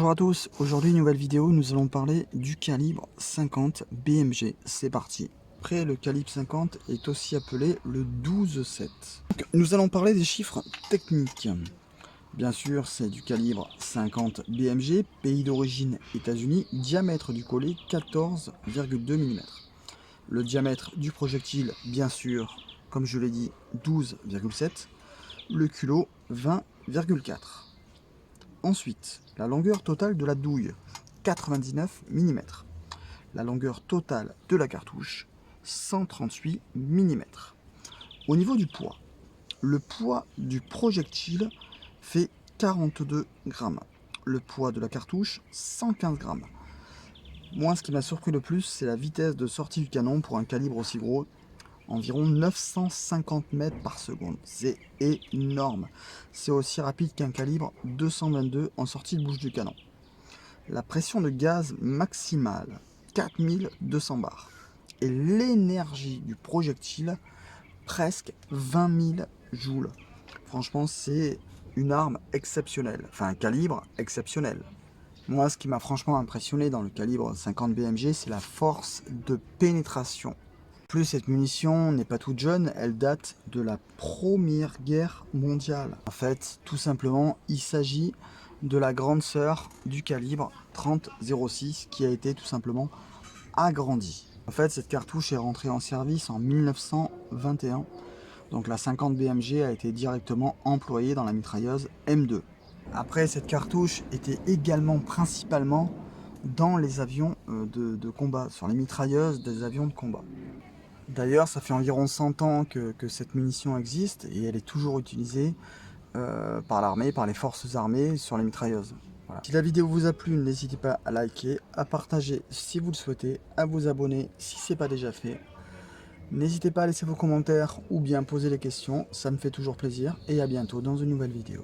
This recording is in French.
Bonjour à tous, aujourd'hui nouvelle vidéo, nous allons parler du calibre 50 BMG. C'est parti. Après, le calibre 50 est aussi appelé le 12-7. Nous allons parler des chiffres techniques. Bien sûr, c'est du calibre 50 BMG, pays d'origine États-Unis, diamètre du collet 14,2 mm. Le diamètre du projectile, bien sûr, comme je l'ai dit, 12,7. Le culot, 20,4. Ensuite, la longueur totale de la douille, 99 mm. La longueur totale de la cartouche, 138 mm. Au niveau du poids, le poids du projectile fait 42 grammes. Le poids de la cartouche, 115 grammes. Moi, ce qui m'a surpris le plus, c'est la vitesse de sortie du canon pour un calibre aussi gros. Environ 950 mètres par seconde. C'est énorme. C'est aussi rapide qu'un calibre 222 en sortie de bouche du canon. La pression de gaz maximale, 4200 bars. Et l'énergie du projectile, presque 20 000 joules. Franchement, c'est une arme exceptionnelle. Enfin, un calibre exceptionnel. Moi, ce qui m'a franchement impressionné dans le calibre 50 BMG, c'est la force de pénétration. Plus cette munition n'est pas toute jeune, elle date de la Première Guerre mondiale. En fait, tout simplement, il s'agit de la grande sœur du calibre 30-06 qui a été tout simplement agrandie. En fait, cette cartouche est rentrée en service en 1921. Donc la 50 BMG a été directement employée dans la mitrailleuse M2. Après, cette cartouche était également principalement dans les avions de combat, sur les mitrailleuses des avions de combat. D'ailleurs, ça fait environ 100 ans que cette munition existe et elle est toujours utilisée par l'armée, par les forces armées sur les mitrailleuses. Voilà. Si la vidéo vous a plu, n'hésitez pas à liker, à partager si vous le souhaitez, à vous abonner si ce n'est pas déjà fait. N'hésitez pas à laisser vos commentaires ou bien poser les questions, ça me fait toujours plaisir et à bientôt dans une nouvelle vidéo.